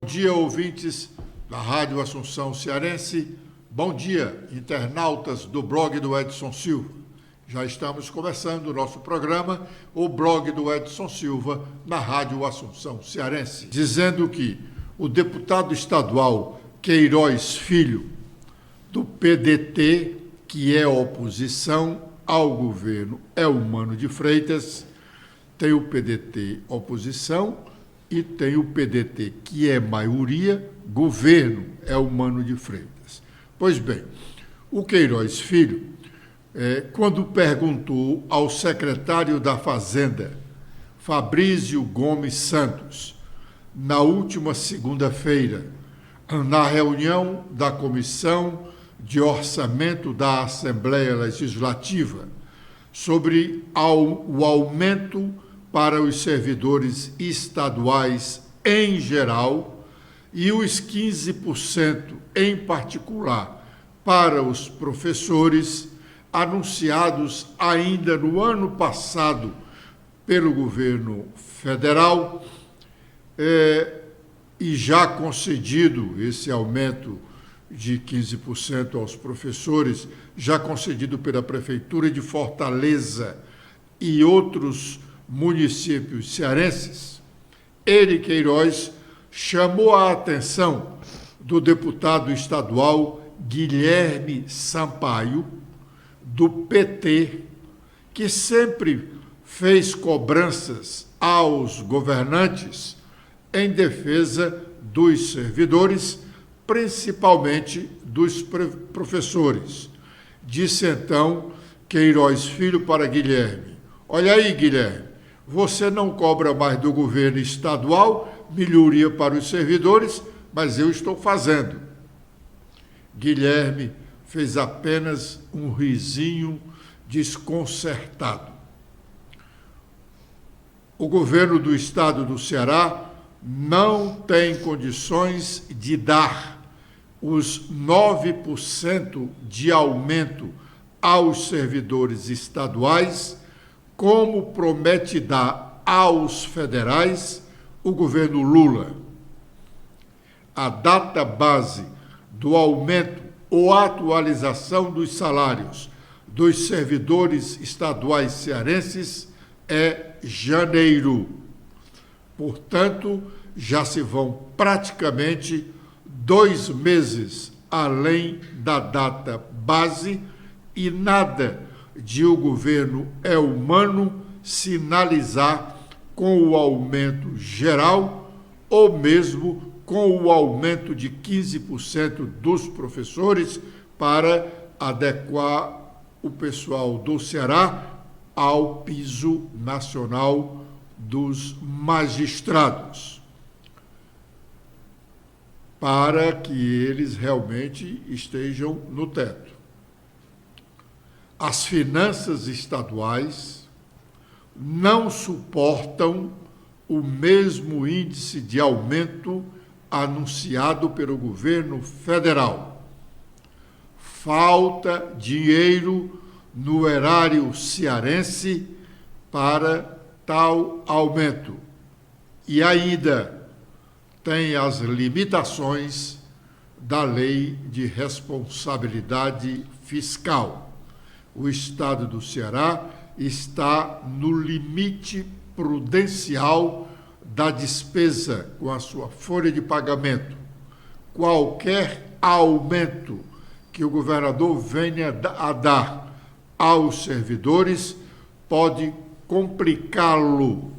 Bom dia, ouvintes da Rádio Assunção Cearense. Bom dia, internautas do blog do Edson Silva. Já estamos começando o nosso programa, o blog do Edson Silva, na Rádio Assunção Cearense, dizendo que o deputado estadual Queiroz Filho, do PDT, que é oposição ao governo Eumano de Freitas, tem o PDT oposição e tem o PDT, que é maioria, governo Eumano de Freitas. Pois bem, o Queiroz Filho, quando perguntou ao secretário da Fazenda, Fabrício Gomes Santos, na última segunda-feira, na reunião da Comissão de Orçamento da Assembleia Legislativa, sobre o aumento para os servidores estaduais em geral e os 15% em particular para os professores, anunciados ainda no ano passado pelo governo federal, e já concedido esse aumento de 15% aos professores, já concedido pela Prefeitura de Fortaleza e outros municípios cearenses, ele, Queiroz, chamou a atenção do deputado estadual Guilherme Sampaio, do PT, que sempre fez cobranças aos governantes em defesa dos servidores, principalmente dos professores. Disse então Queiroz Filho para Guilherme: olha aí, Guilherme, você não cobra mais do governo estadual melhoria para os servidores, mas eu estou fazendo. Guilherme fez apenas um risinho desconcertado. O governo do estado do Ceará não tem condições de dar os 9% de aumento aos servidores estaduais, como promete dar aos federais o governo Lula. A data base do aumento ou atualização dos salários dos servidores estaduais cearenses é janeiro. Portanto, já se vão praticamente 2 meses além da data base e nada de o governo Eumano sinalizar com o aumento geral ou mesmo com o aumento de 15% dos professores para adequar o pessoal do Ceará ao piso nacional dos magistrados, para que eles realmente estejam no teto. As finanças estaduais não suportam o mesmo índice de aumento anunciado pelo governo federal. Falta dinheiro no erário cearense para tal aumento. E ainda tem as limitações da Lei de Responsabilidade Fiscal. O estado do Ceará está no limite prudencial da despesa com a sua folha de pagamento. Qualquer aumento que o governador venha a dar aos servidores pode complicá-lo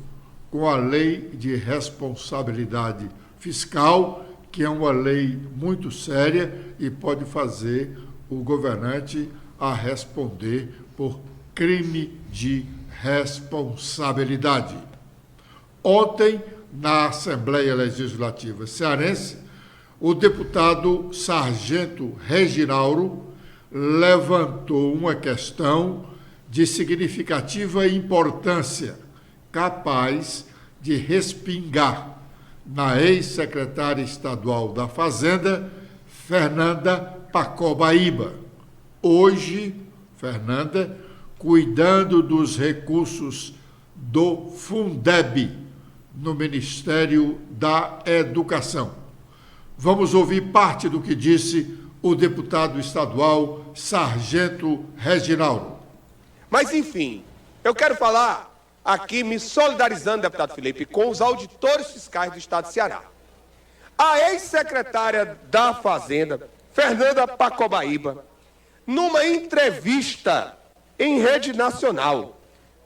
com a Lei de Responsabilidade Fiscal, que é uma lei muito séria e pode fazer o governante a responder por crime de responsabilidade. Ontem, na Assembleia Legislativa Cearense, o deputado Sargento Reginaldo levantou uma questão de significativa importância, capaz de respingar na ex-secretária estadual da Fazenda, Fernanda Pacobaíba. Hoje, Fernanda, cuidando dos recursos do Fundeb, no Ministério da Educação. Vamos ouvir parte do que disse o deputado estadual Sargento Reginaldo. Mas, enfim, eu quero falar aqui, me solidarizando, deputado Felipe, com os auditores fiscais do Estado de Ceará. A ex-secretária da Fazenda, Fernanda Pacobaíba, numa entrevista em rede nacional,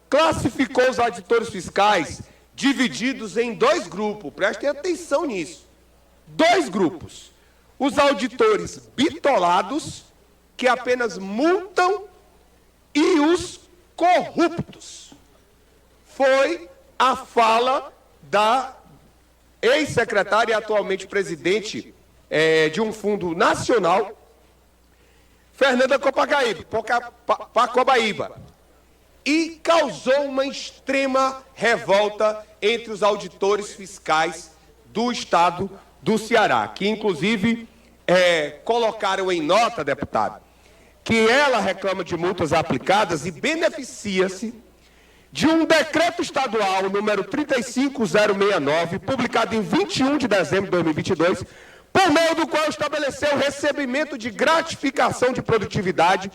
classificou os auditores fiscais divididos em dois grupos. Prestem atenção nisso. Dois grupos. Os auditores bitolados, que apenas multam, e os corruptos. Foi a fala da ex-secretária e atualmente presidente de um fundo nacional, Fernanda Pacobaíba, e causou uma extrema revolta entre os auditores fiscais do Estado do Ceará, que inclusive colocaram em nota, deputado, que ela reclama de multas aplicadas e beneficia-se de um decreto estadual número 35069, publicado em 21 de dezembro de 2022, por meio do qual estabeleceu o recebimento de gratificação de produtividade,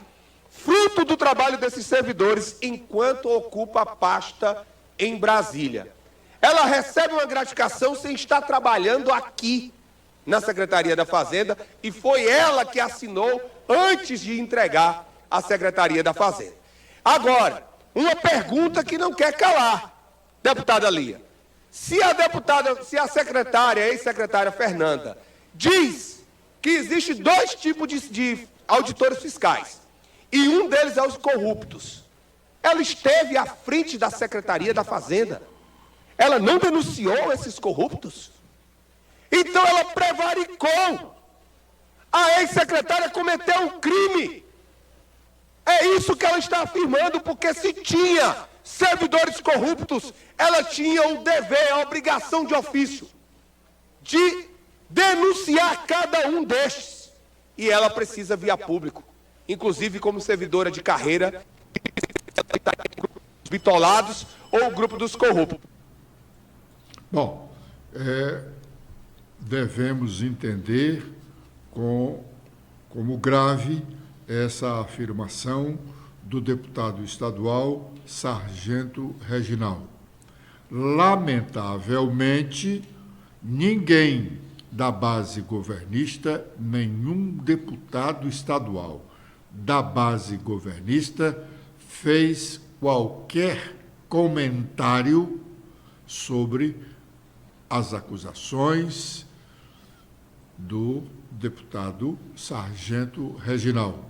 fruto do trabalho desses servidores, enquanto ocupa a pasta em Brasília. Ela recebe uma gratificação sem estar trabalhando aqui na Secretaria da Fazenda, e foi ela que assinou antes de entregar à Secretaria da Fazenda. Agora, uma pergunta que não quer calar, deputada Lia. Se a secretária, a ex-secretária Fernanda, diz que existe dois tipos de auditores fiscais, e um deles é os corruptos, ela esteve à frente da Secretaria da Fazenda. Ela não denunciou esses corruptos? Então ela prevaricou. A ex-secretária cometeu um crime. É isso que ela está afirmando, porque se tinha servidores corruptos, ela tinha o dever, a obrigação de ofício de denunciar cada um destes. E ela precisa via público, inclusive como servidora de carreira, bitolados ou o grupo dos corruptos. Bom, devemos entender como grave essa afirmação do deputado estadual Sargento Reginaldo. Lamentavelmente, ninguém da base governista, nenhum deputado estadual da base governista fez qualquer comentário sobre as acusações do deputado Sargento Reginaldo.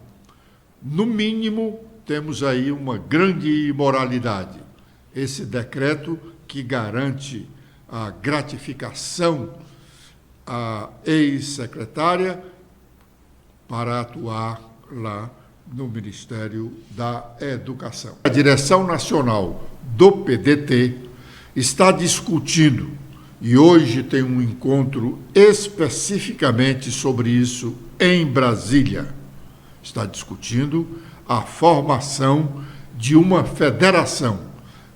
No mínimo, temos aí uma grande imoralidade. Esse decreto que garante a gratificação à ex-secretária para atuar lá no Ministério da Educação. A direção nacional do PDT está discutindo, e hoje tem um encontro especificamente sobre isso em Brasília, está discutindo a formação de uma federação,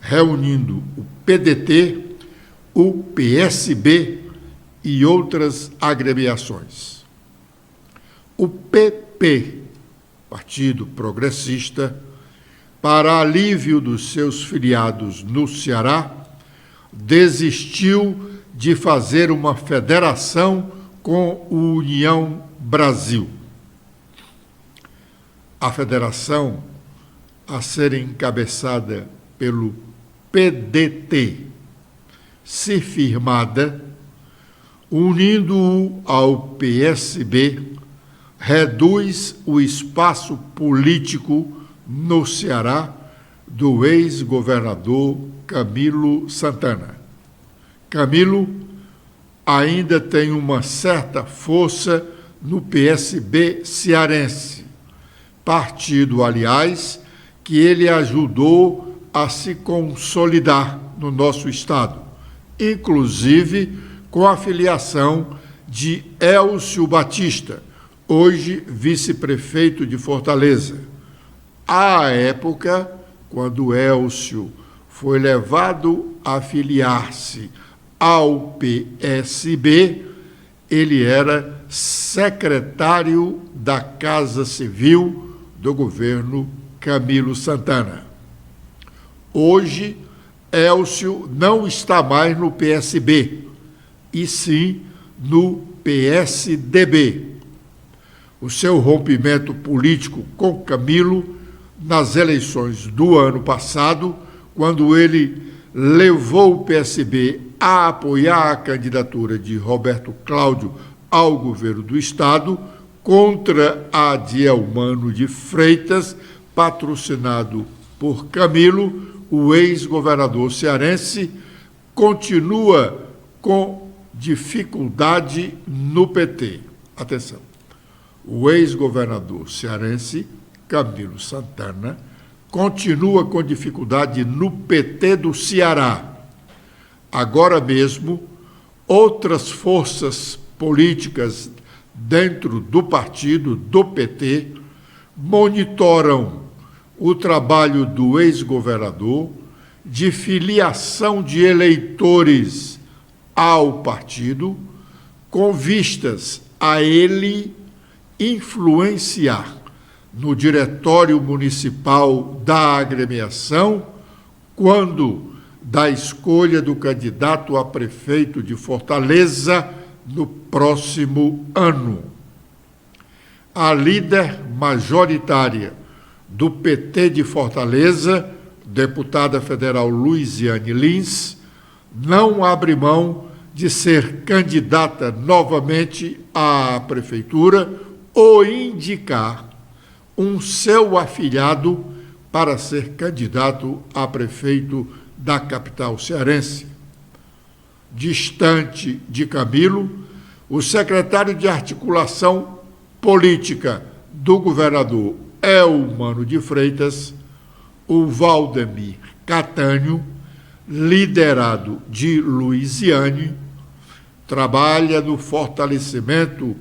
reunindo o PDT, o PSB e outras agremiações. O PP, Partido Progressista, para alívio dos seus filiados no Ceará, desistiu de fazer uma federação com o União Brasil. A federação a ser encabeçada pelo PDT, se firmada, unindo-o ao PSB, reduz o espaço político no Ceará do ex-governador Camilo Santana. Camilo ainda tem uma certa força no PSB cearense, partido, aliás, que ele ajudou a se consolidar no nosso estado, inclusive com a filiação de Élcio Batista, hoje vice-prefeito de Fortaleza. À época, quando Élcio foi levado a filiar-se ao PSB, ele era secretário da Casa Civil do governo Camilo Santana. Hoje, Elcio não está mais no PSB, e sim no PSDB. O seu rompimento político com Camilo nas eleições do ano passado, quando ele levou o PSB a apoiar a candidatura de Roberto Cláudio ao governo do Estado contra a de Elmano de Freitas, patrocinado por Camilo, o ex-governador cearense continua com dificuldade no PT. Atenção, o ex-governador cearense, Camilo Santana, continua com dificuldade no PT do Ceará. Agora mesmo, outras forças políticas dentro do partido, do PT, monitoram o trabalho do ex-governador de filiação de eleitores ao partido, com vistas a ele influenciar no diretório municipal da agremiação, quando da escolha do candidato a prefeito de Fortaleza no próximo ano. A líder majoritária do PT de Fortaleza, deputada federal Luiziane Lins, não abre mão de ser candidata novamente à prefeitura ou indicar um seu afilhado para ser candidato a prefeito da capital cearense. Distante de Camilo, o secretário de articulação política do governador Elmano de Freitas, o Valdemir Catânio, liderado de Luiziane, trabalha no fortalecimento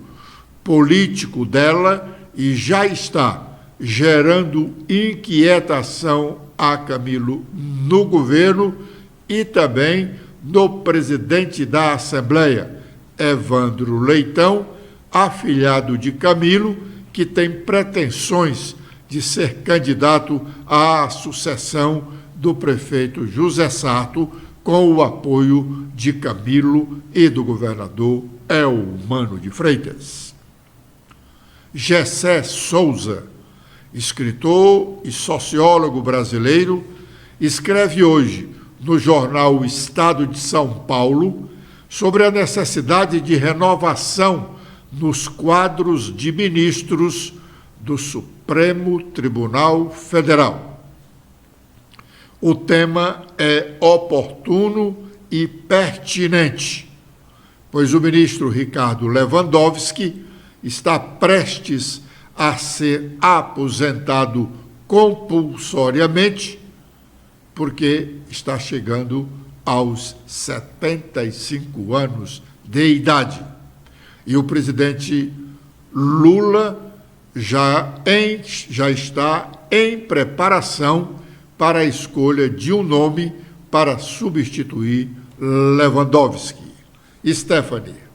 político dela e já está gerando inquietação a Camilo no governo e também no presidente da Assembleia, Evandro Leitão, afilhado de Camilo, que tem pretensões de ser candidato à sucessão do prefeito José Sarto, com o apoio de Camilo e do governador Elmano de Freitas. Gessé Souza, escritor e sociólogo brasileiro, escreve hoje no jornal Estado de São Paulo sobre a necessidade de renovação nos quadros de ministros do Supremo Tribunal Federal. O tema é oportuno e pertinente, pois o ministro Ricardo Lewandowski está prestes a ser aposentado compulsoriamente, porque está chegando aos 75 anos de idade. E o presidente Lula já está em preparação para a escolha de um nome para substituir Lewandowski. Stephanie.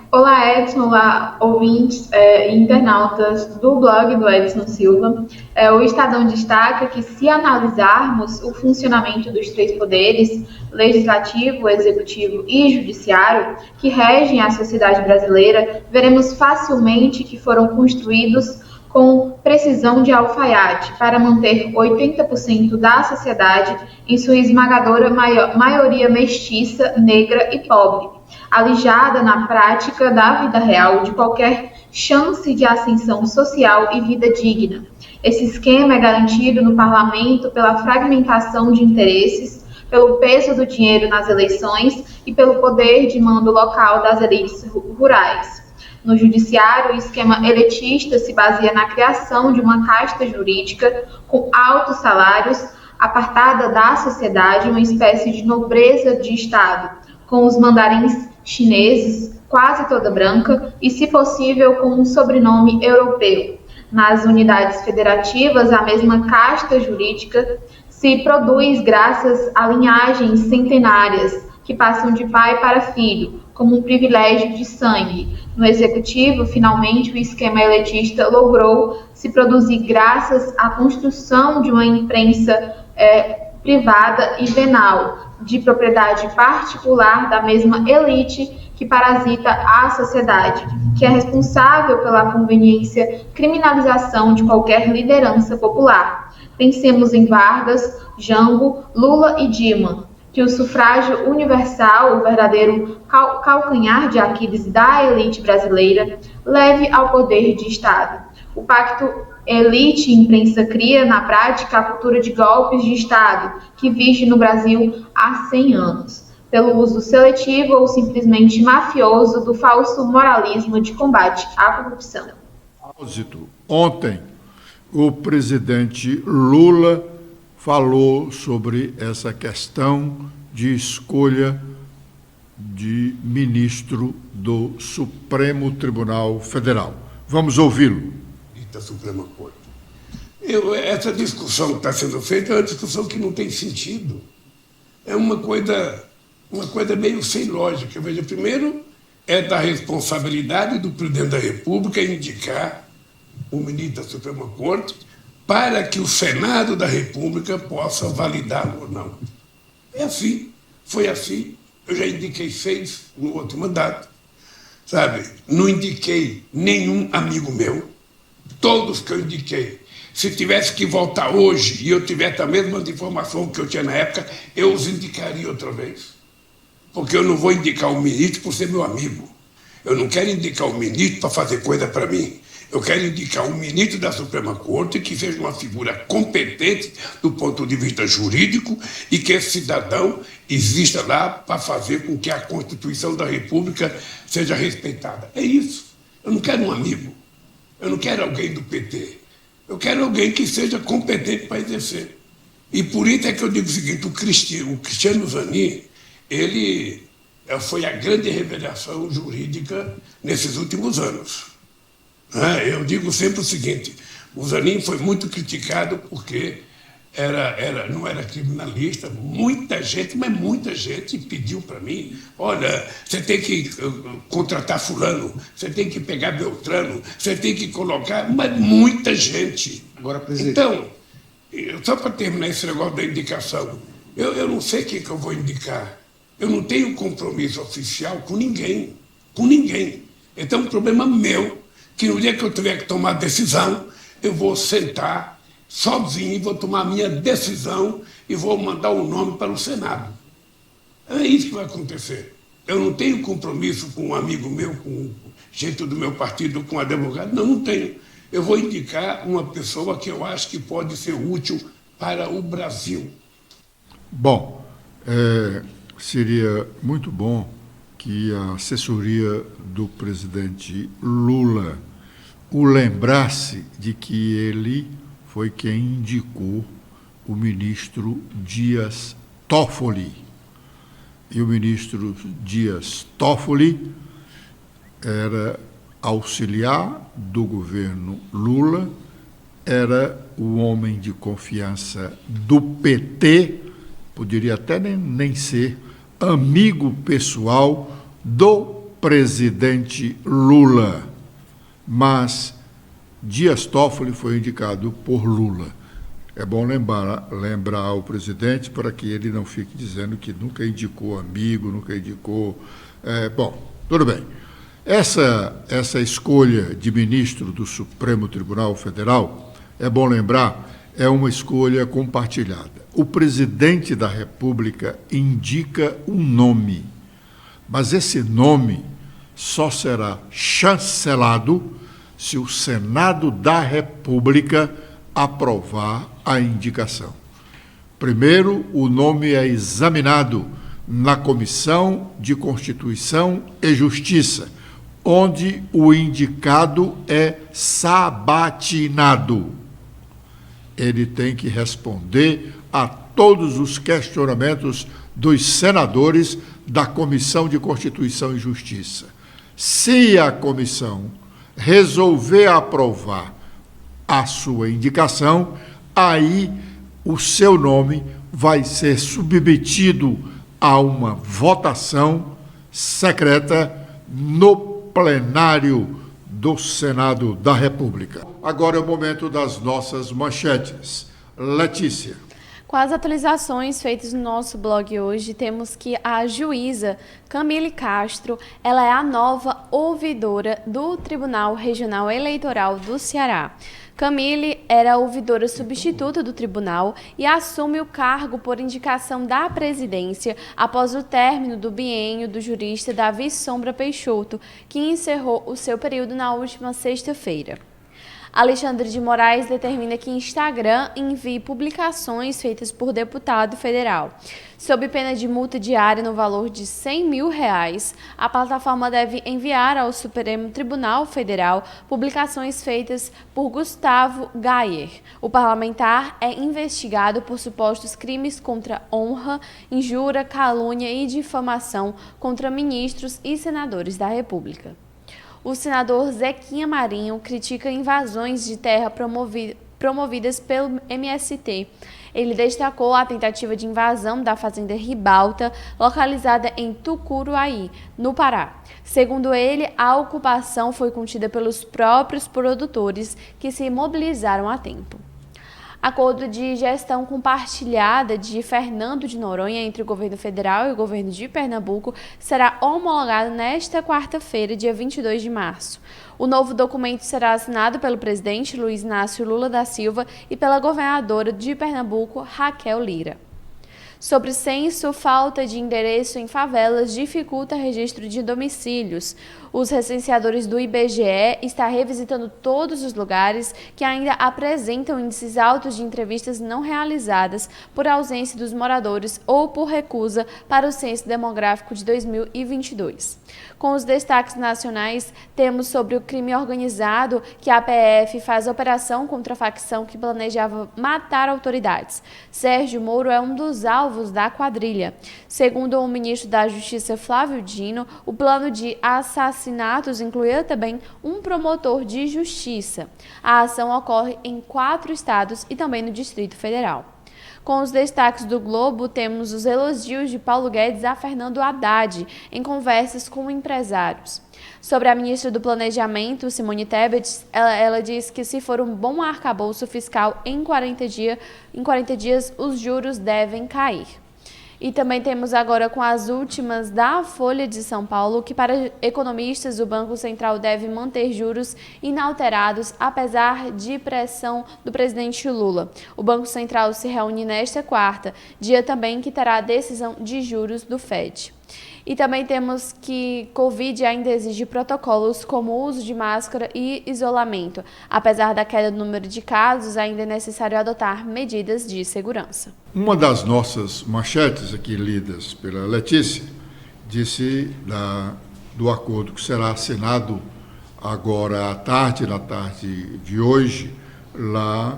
Olá, Edson, olá, ouvintes e internautas do blog do Edson Silva. O Estadão destaca que, se analisarmos o funcionamento dos três poderes, legislativo, executivo e judiciário, que regem a sociedade brasileira, veremos facilmente que foram construídos com precisão de alfaiate para manter 80% da sociedade em sua esmagadora maioria mestiça, negra e pobre, alijada na prática da vida real de qualquer chance de ascensão social e vida digna. Esse esquema é garantido no parlamento pela fragmentação de interesses, pelo peso do dinheiro nas eleições e pelo poder de mando local das elites rurais. No judiciário, o esquema elitista se baseia na criação de uma casta jurídica com altos salários, apartada da sociedade, uma espécie de nobreza de Estado, com os mandarins chineses, quase toda branca, e, se possível, com um sobrenome europeu. Nas unidades federativas, a mesma casta jurídica se produz graças a linhagens centenárias que passam de pai para filho, como um privilégio de sangue. No Executivo, finalmente, o esquema elitista logrou se produzir graças à construção de uma imprensa privada e venal, de propriedade particular da mesma elite que parasita a sociedade, que é responsável pela conveniência criminalização de qualquer liderança popular. Pensemos em Vargas, Jango, Lula e Dilma, que o sufrágio universal, o verdadeiro calcanhar de Aquiles da elite brasileira, leve ao poder de Estado. O pacto elite e imprensa cria, na prática, a cultura de golpes de Estado, que vige no Brasil há 100 anos, pelo uso seletivo ou simplesmente mafioso do falso moralismo de combate à corrupção. Ontem, o presidente Lula falou sobre essa questão de escolha de ministro do Supremo Tribunal Federal. Vamos ouvi-lo. Da Suprema Corte. Essa discussão que está sendo feita é uma discussão que não tem sentido. É uma coisa meio sem lógica. Veja, primeiro, é da responsabilidade do presidente da República indicar o ministro da Suprema Corte para que o Senado da República possa validá-lo ou não. É assim, foi assim. Eu já indiquei 6 no outro mandato, sabe? Não indiquei nenhum amigo meu. Todos que eu indiquei, se tivesse que voltar hoje e eu tivesse a mesma informação que eu tinha na época, eu os indicaria outra vez. Porque eu não vou indicar o ministro por ser meu amigo. Eu não quero indicar o ministro para fazer coisa para mim. Eu quero indicar um ministro da Suprema Corte que seja uma figura competente do ponto de vista jurídico e que esse cidadão exista lá para fazer com que a Constituição da República seja respeitada. É isso. Eu não quero um amigo. Eu não quero alguém do PT. Eu quero alguém que seja competente para exercer. E por isso é que eu digo o seguinte, o Cristiano Zanin, ele foi a grande revelação jurídica nesses últimos anos. Eu digo sempre o seguinte, o Zanin foi muito criticado porque não era criminalista, muita gente pediu para mim, olha, você tem que contratar fulano, você tem que pegar Beltrano, você tem que colocar, mas muita gente. Agora, presidente. Então, só para terminar esse negócio da indicação, eu não sei quem que eu vou indicar, eu não tenho compromisso oficial com ninguém. Então é um problema meu, que no dia que eu tiver que tomar decisão, eu vou sentar sozinho e vou tomar a minha decisão e vou mandar o nome para o Senado. É isso que vai acontecer. Eu não tenho compromisso com um amigo meu, com gente do meu partido, com um advogado. Não tenho. Eu vou indicar uma pessoa que eu acho que pode ser útil para o Brasil. Bom, seria muito bom que a assessoria do presidente Lula o lembrasse de que ele foi quem indicou o ministro Dias Toffoli. E o ministro Dias Toffoli era auxiliar do governo Lula, era o homem de confiança do PT, poderia até nem ser amigo pessoal do presidente Lula, mas Dias Toffoli foi indicado por Lula. É bom lembrar o presidente para que ele não fique dizendo que nunca indicou amigo, nunca indicou... Bom, tudo bem. Essa escolha de ministro do Supremo Tribunal Federal, é bom lembrar, é uma escolha compartilhada. O presidente da República indica um nome, mas esse nome só será chancelado se o Senado da República aprovar a indicação. Primeiro, o nome é examinado na Comissão de Constituição e Justiça, onde o indicado é sabatinado. Ele tem que responder a todos os questionamentos dos senadores da Comissão de Constituição e Justiça. Se a comissão resolver aprovar a sua indicação, aí o seu nome vai ser submetido a uma votação secreta no plenário do Senado da República. Agora é o momento das nossas manchetes. Letícia. Com as atualizações feitas no nosso blog hoje, temos que a juíza Camille Castro, ela é a nova ouvidora do Tribunal Regional Eleitoral do Ceará. Camille era ouvidora substituta do tribunal e assume o cargo por indicação da presidência após o término do biênio do jurista Davi Sombra Peixoto, que encerrou o seu período na última sexta-feira. Alexandre de Moraes determina que Instagram envie publicações feitas por deputado federal. Sob pena de multa diária no valor de R$100 mil, a plataforma deve enviar ao Supremo Tribunal Federal publicações feitas por Gustavo Gayer. O parlamentar é investigado por supostos crimes contra honra, injúria, calúnia e difamação contra ministros e senadores da República. O senador Zequinha Marinho critica invasões de terra promovidas pelo MST. Ele destacou a tentativa de invasão da fazenda Ribalta, localizada em Tucuruaí, no Pará. Segundo ele, a ocupação foi contida pelos próprios produtores que se mobilizaram a tempo. Acordo de gestão compartilhada de Fernando de Noronha entre o governo federal e o governo de Pernambuco será homologado nesta quarta-feira, dia 22 de março. O novo documento será assinado pelo presidente Luiz Inácio Lula da Silva e pela governadora de Pernambuco, Raquel Lira. Sobre censo, falta de endereço em favelas dificulta registro de domicílios. Os recenseadores do IBGE estão revisitando todos os lugares que ainda apresentam índices altos de entrevistas não realizadas por ausência dos moradores ou por recusa para o censo demográfico de 2022. Com os destaques nacionais, temos sobre o crime organizado que a PF faz operação contra a facção que planejava matar autoridades. Sérgio Moro é um dos alvos da quadrilha. Segundo o ministro da Justiça Flávio Dino, o plano de assassinatos incluía também um promotor de justiça. A ação ocorre em 4 estados e também no Distrito Federal. Com os destaques do Globo, temos os elogios de Paulo Guedes a Fernando Haddad em conversas com empresários. Sobre a ministra do Planejamento, Simone Tebet, ela diz que se for um bom arcabouço fiscal em 40 dias, os juros devem cair. E também temos agora com as últimas da Folha de São Paulo, que para economistas o Banco Central deve manter juros inalterados, apesar de pressão do presidente Lula. O Banco Central se reúne nesta quarta, dia também que terá a decisão de juros do FED. E também temos que Covid ainda exige protocolos como o uso de máscara e isolamento. Apesar da queda do número de casos, ainda é necessário adotar medidas de segurança. Uma das nossas manchetes aqui lidas pela Letícia disse do acordo que será assinado agora à tarde, na tarde de hoje, lá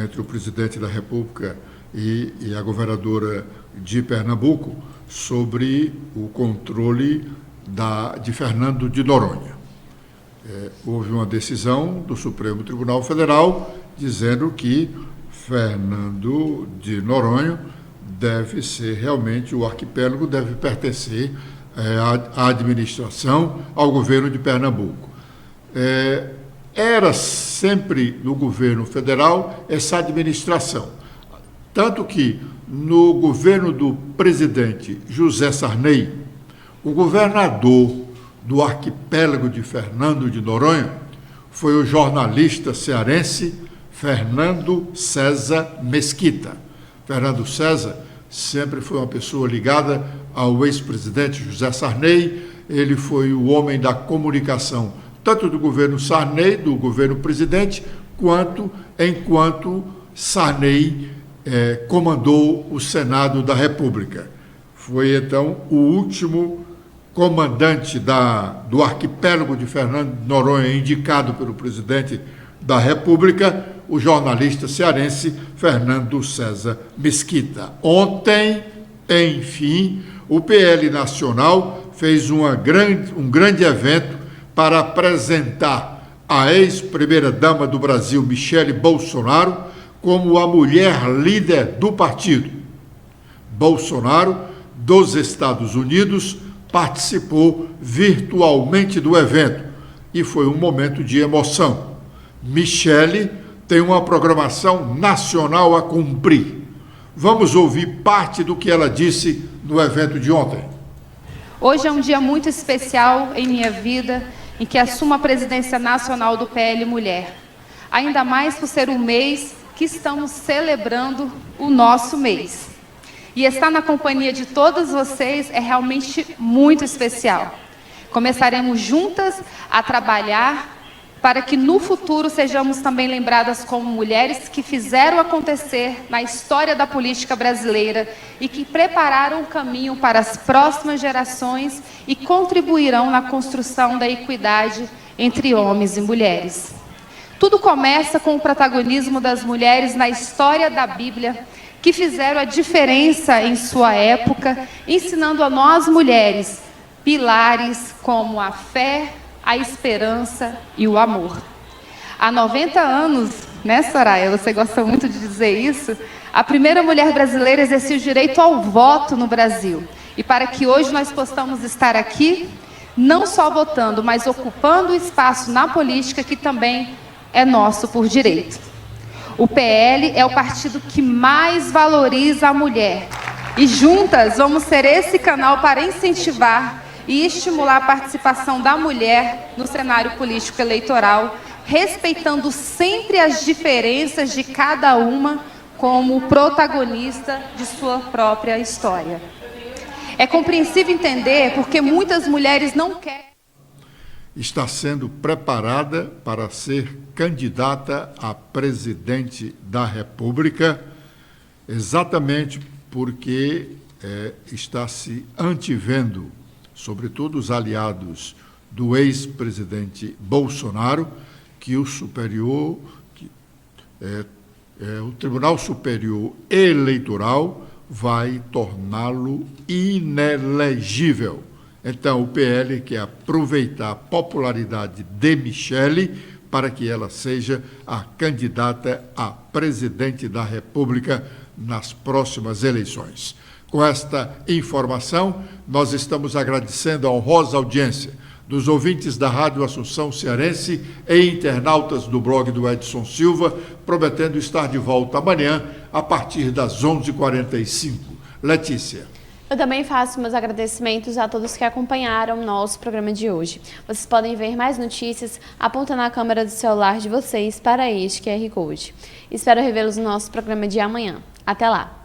entre o presidente da República e a governadora de Pernambuco, sobre o controle de Fernando de Noronha. Houve uma decisão do Supremo Tribunal Federal dizendo que Fernando de Noronha deve ser realmente, o arquipélago deve pertencer à administração, ao governo de Pernambuco. Era sempre no governo federal essa administração, tanto que no governo do presidente José Sarney, o governador do arquipélago de Fernando de Noronha foi o jornalista cearense Fernando César Mesquita. Fernando César sempre foi uma pessoa ligada ao ex-presidente José Sarney. Ele foi o homem da comunicação, tanto do governo Sarney, do governo presidente, enquanto Sarney comandou o Senado da República. Foi, então, o último comandante do arquipélago de Fernando de Noronha, indicado pelo presidente da República, o jornalista cearense Fernando César Mesquita. Ontem, enfim, o PL Nacional fez um grande evento para apresentar a ex-primeira-dama do Brasil, Michele Bolsonaro, como a mulher líder do partido. Bolsonaro, dos Estados Unidos, participou virtualmente do evento e foi um momento de emoção. Michele tem uma programação nacional a cumprir. Vamos ouvir parte do que ela disse no evento de ontem. Hoje é um dia muito especial em minha vida, em que assumo a presidência nacional do PL Mulher. Ainda mais por ser um mês que estamos celebrando o nosso mês. E estar na companhia de todas vocês é realmente muito especial. Começaremos juntas a trabalhar para que no futuro sejamos também lembradas como mulheres que fizeram acontecer na história da política brasileira e que prepararam o caminho para as próximas gerações e contribuirão na construção da equidade entre homens e mulheres. Tudo começa com o protagonismo das mulheres na história da Bíblia, que fizeram a diferença em sua época, ensinando a nós mulheres pilares como a fé, a esperança e o amor. Há 90 anos, né, Soraya? Você gosta muito de dizer isso? A primeira mulher brasileira exercia o direito ao voto no Brasil. E para que hoje nós possamos estar aqui, não só votando, mas ocupando o espaço na política que também é nosso por direito. O PL é o partido que mais valoriza a mulher. E juntas vamos ser esse canal para incentivar e estimular a participação da mulher no cenário político eleitoral, respeitando sempre as diferenças de cada uma como protagonista de sua própria história. É compreensível entender porque muitas mulheres não querem. Está sendo preparada para ser candidata a presidente da República, exatamente porque está se antevendo, sobretudo os aliados do ex-presidente Bolsonaro, que o Tribunal Superior Eleitoral vai torná-lo inelegível. Então, o PL quer aproveitar a popularidade de Michele para que ela seja a candidata a presidente da República nas próximas eleições. Com esta informação, nós estamos agradecendo a honrosa audiência dos ouvintes da Rádio Assunção Cearense e internautas do blog do Edson Silva, prometendo estar de volta amanhã a partir das 11h45. Letícia. Eu também faço meus agradecimentos a todos que acompanharam o nosso programa de hoje. Vocês podem ver mais notícias apontando a câmera do celular de vocês para este QR Code. Espero revê-los no nosso programa de amanhã. Até lá!